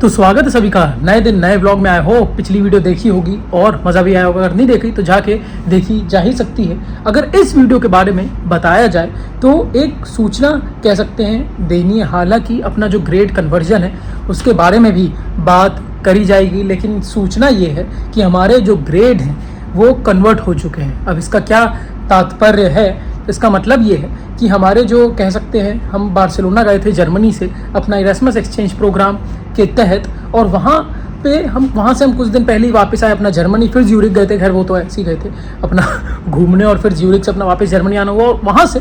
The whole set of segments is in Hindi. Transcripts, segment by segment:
तो स्वागत है सभी का नए दिन नए व्लॉग में। आए हो पिछली वीडियो देखी होगी और मज़ा भी आया होगा। अगर नहीं देखी तो जाके देखी जा ही सकती है। अगर इस वीडियो के बारे में बताया जाए तो एक सूचना कह सकते हैं देनी है। हालांकि अपना जो ग्रेड कन्वर्जन है उसके बारे में भी बात करी जाएगी, लेकिन सूचना ये है कि हमारे जो ग्रेड हैं वो कन्वर्ट हो चुके हैं। अब इसका क्या तात्पर्य है? इसका मतलब ये है कि हमारे जो कह सकते हैं हम बार्सिलोना गए थे जर्मनी से अपना इरेस्मस एक्सचेंज प्रोग्राम के तहत, और वहाँ से हम कुछ दिन पहले ही वापस आए अपना जर्मनी। फिर ज्यूरिक गए थे, खैर वो तो ऐसे ही गए थे अपना घूमने, और फिर ज्यूरिक से अपना वापस जर्मनी आना हुआ और वहाँ से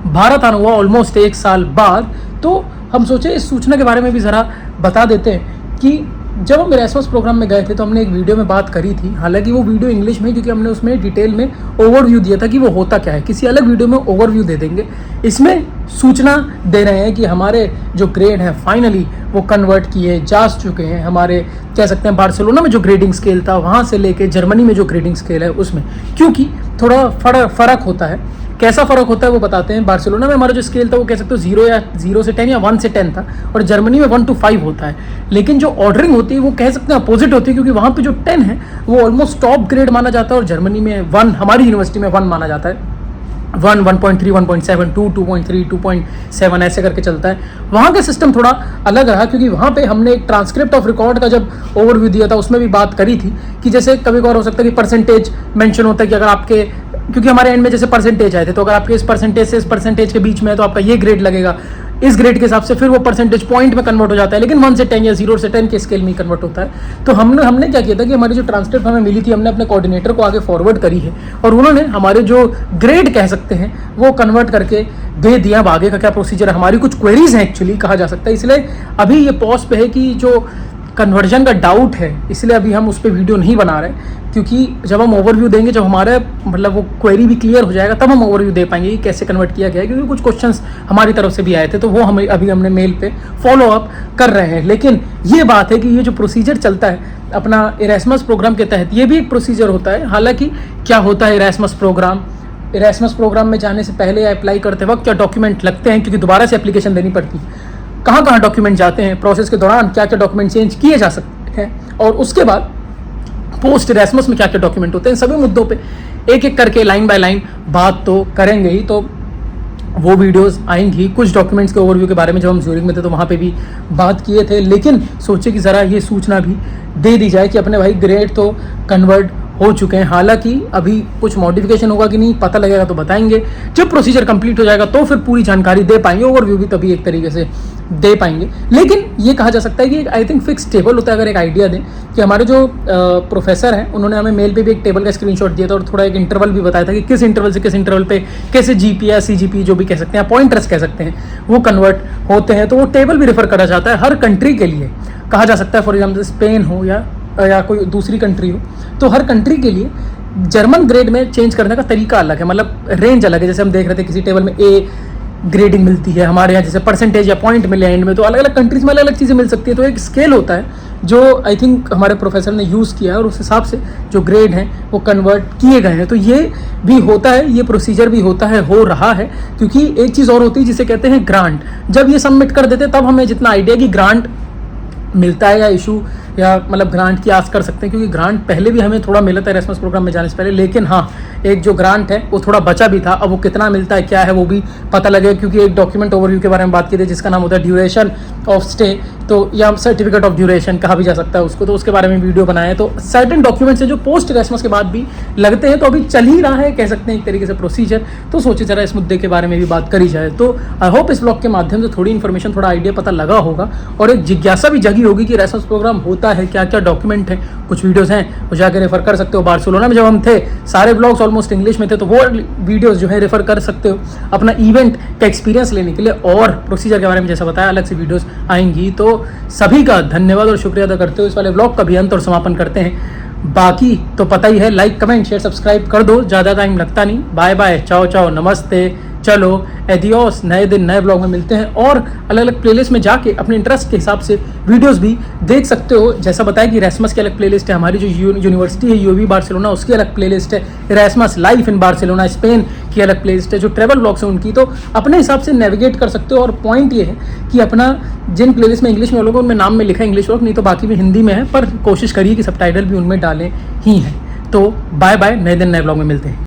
भारत आना हुआ ऑलमोस्ट 1 साल बाद। तो हम सोचे इस सूचना के बारे में भी ज़रा बता देते हैं कि जब हम इरेस्मस प्रोग्राम में गए थे तो हमने एक वीडियो में बात करी थी। हालांकि वो वीडियो इंग्लिश में, क्योंकि हमने उसमें डिटेल में ओवरव्यू दिया था कि वो होता क्या है। किसी अलग वीडियो में ओवरव्यू दे देंगे। इसमें सूचना दे रहे हैं कि हमारे जो ग्रेड हैं फाइनली वो कन्वर्ट किए जा चुके हैं। हमारे कह सकते हैं बार्सिलोना में जो ग्रेडिंग स्केल था वहाँ से लेके जर्मनी में जो ग्रेडिंग स्केल है उसमें, क्योंकि थोड़ा फ़र्क होता है। कैसा फ़र्क होता है वो बताते हैं। बार्सिलोना में हमारा जो स्केल था वो कह सकते हो 0 से 10 या 1 से 10 था, और जर्मनी में 1 to 5 होता है। लेकिन जो ऑर्डरिंग होती है वो कह सकते हैं अपोजिट होती है, क्योंकि वहाँ पे जो 10 है वो ऑलमोस्ट टॉप ग्रेड माना जाता है, और जर्मनी में 1, हमारी यूनिवर्सिटी में 1 माना जाता है। 1, 1.3, 1.7, 2, 2.3, 2.7 ऐसे करके चलता है। वहाँ का सिस्टम थोड़ा अलग रहा, क्योंकि वहाँ पे हमने एक ट्रांसक्रिप्ट ऑफ रिकॉर्ड का जब ओवरव्यू दिया था उसमें भी बात करी थी कि जैसे कभी कभार हो सकता है कि परसेंटेज मेंशन होता है कि अगर आपके, क्योंकि हमारे एंड में जैसे परसेंटेज आए थे, तो अगर आपके इस परसेंटेज से इस परसेंटेज के बीच में है तो आपका ये ग्रेड लगेगा। इस ग्रेड के हिसाब से फिर वो परसेंटेज पॉइंट में कन्वर्ट हो जाता है, लेकिन 1 से 10 या 0 से 10 के स्केल में कन्वर्ट होता है। तो हमने क्या किया था कि हमारी जो ट्रांसक्रिप्ट हमें मिली थी हमने अपने कोऑर्डिनेटर को आगे फॉरवर्ड करी है, और उन्होंने हमारे जो ग्रेड कह सकते हैं वो कन्वर्ट करके दे दिया। अब आगे का क्या प्रोसीजर है, हमारी कुछ क्वेरीज हैं एक्चुअली कहा जा सकता है, इसलिए अभी ये पॉज पे है कि जो कन्वर्जन का डाउट है इसलिए अभी हम उस पर वीडियो नहीं बना रहे, क्योंकि जब हम ओवरव्यू देंगे, जब हमारे मतलब वो क्वेरी भी क्लियर हो जाएगा तब हम ओवरव्यू दे पाएंगे कि कैसे कन्वर्ट किया गया है। क्योंकि कुछ क्वेश्चंस हमारी तरफ से भी आए थे तो वो हम अभी हमने मेल पे फॉलो अप कर रहे हैं। लेकिन ये बात है कि ये जो प्रोसीजर चलता है अपना इरेस्मस प्रोग्राम के तहत, ये भी एक प्रोसीजर होता है। हालांकि क्या होता है इरेस्मस प्रोग्राम में जाने से पहले अप्लाई करते वक्त क्या डॉक्यूमेंट लगते हैं, क्योंकि दोबारा से एप्लीकेशन देनी पड़ती है। कहाँ डॉक्यूमेंट जाते हैं, प्रोसेस के दौरान क्या क्या डॉक्यूमेंट चेंज किए जा सकते हैं, और उसके बाद पोस्ट इरेस्मस में क्या क्या डॉक्यूमेंट होते हैं। सभी मुद्दों पे एक एक करके लाइन बाय लाइन बात तो करेंगे ही। तो वो वीडियोस आएंगी। कुछ डॉक्यूमेंट्स के ओवरव्यू के बारे में जब हम ज्यूरिक में थे तो वहाँ पे भी बात किए थे, लेकिन सोचे कि ज़रा ये सूचना भी दे दी जाए कि अपने भाई ग्रेड तो कन्वर्ट हो चुके हैं। हालांकि अभी कुछ मॉडिफिकेशन होगा कि नहीं पता लगेगा तो बताएंगे। जब प्रोसीजर कंप्लीट हो जाएगा तो फिर पूरी जानकारी दे पाएंगे, ओवरव्यू भी तभी एक तरीके से दे पाएंगे। लेकिन ये कहा जा सकता है कि आई थिंक फिक्स टेबल होता है। अगर एक आइडिया दें कि हमारे जो प्रोफेसर हैं उन्होंने हमें मेल पे भी एक टेबल का स्क्रीनशॉट दिया था, और थोड़ा एक इंटरवल भी बताया था कि किस इंटरवल से किस इंटरवल पे कैसे जीपी या सीजीपी जो भी कह सकते हैं, पॉइंटर्स कह सकते हैं, वो कन्वर्ट होते हैं। तो वो टेबल भी रेफर करा जाता है हर कंट्री के लिए। कहा जा सकता है फॉर एग्जाम्पल स्पेन हो या कोई दूसरी कंट्री हो, तो हर कंट्री के लिए जर्मन ग्रेड में चेंज करने का तरीका अलग है, मतलब रेंज अलग है। जैसे हम देख रहे थे किसी टेबल में ए ग्रेडिंग मिलती है, हमारे यहाँ जैसे परसेंटेज या पॉइंट मिले एंड में, तो अलग अलग कंट्रीज में अलग अलग चीज़ें मिल सकती है। तो एक स्केल होता है जो आई थिंक हमारे प्रोफेसर ने यूज़ किया है, और उस हिसाब से जो ग्रेड हैं वो कन्वर्ट किए गए हैं। तो ये भी होता है, ये प्रोसीजर भी होता है, हो रहा है। क्योंकि एक चीज़ और होती है जिसे कहते हैं ग्रांट। जब ये सबमिट कर देते तब हमें जितना आइडिया कि ग्रांट मिलता है या इशू या मतलब ग्रांट की आस कर सकते हैं, क्योंकि ग्रांट पहले भी हमें थोड़ा मिला था इरेस्मस प्रोग्राम में जाने से पहले। लेकिन हाँ, एक जो ग्रांट है वो थोड़ा बचा भी था। अब वो कितना मिलता है क्या है वो भी पता लगेगा, क्योंकि एक डॉक्यूमेंट ओवरव्यू के बारे में बात की थी जिसका नाम होता है ड्यूरेशन ऑफ स्टे, तो या सर्टिफिकेट ऑफ ड्यूरेशन कहा भी जा सकता है उसको। तो उसके बारे में वीडियो बनाए हैं। तो सर्टेन डॉक्यूमेंट्स है जो पोस्ट इरेस्मस के बाद भी लगते हैं, तो अभी चल ही रहा है कह सकते हैं एक तरीके से प्रोसीजर। तो सोचे जरा इस मुद्दे के बारे में भी बात करी जाए। तो आई होप इस ब्लॉग के माध्यम से थोड़ी इन्फॉर्मेशन, थोड़ा आइडिया पता लगा होगा, और एक जिज्ञासा भी जगी होगी कि इरेस्मस प्रोग्राम होता है, क्या क्या डॉक्यूमेंट है। कुछ वीडियोस हैं वो जाकर रेफर कर सकते हो। बार्सिलोना में जब हम थे सारे ब्लॉग्स ऑलमोस्ट इंग्लिश में थे, तो वो वीडियोस जो है रेफर कर सकते हो अपना इवेंट का एक्सपीरियंस लेने के लिए। और प्रोसीजर के बारे में जैसा बताया अलग से वीडियोस आएंगी। तो सभी का धन्यवाद और शुक्रिया अदा करते हुए इस वाले ब्लॉग का भी अंत और समापन करते हैं। बाकी तो पता ही है, लाइक कमेंट शेयर सब्सक्राइब कर दो, ज़्यादा टाइम लगता नहीं। बाय बाय, चाओ चाओ, नमस्ते, चलो एडियोस। नए दिन नए ब्लॉग में मिलते हैं, और अलग अलग प्लेलिस्ट में जाके अपने इंटरेस्ट के हिसाब से वीडियोस भी देख सकते हो। जैसा बताया कि इरेस्मस की अलग प्लेलिस्ट है, हमारी जो यूनिवर्सिटी है यूवी बार्सिलोना उसकी अलग प्लेलिस्ट है, इरेस्मस लाइफ इन बार्सिलोना स्पेन की अलग प्लेलिस्ट है, जो ट्रैवल ब्लॉग्स हैं उनकी। तो अपने हिसाब से नेविगेट कर सकते हो। और पॉइंट ये है कि अपना जिन प्लेलिस्ट में इंग्लिश में व्लॉग उनमें नाम में लिखा है इंग्लिश व्लॉग, नहीं तो बाकी भी हिंदी में है, पर कोशिश करिए कि सबटाइटल भी उनमें डालें ही हैं। तो बाय बाय, नए दिन नए व्लॉग में मिलते हैं।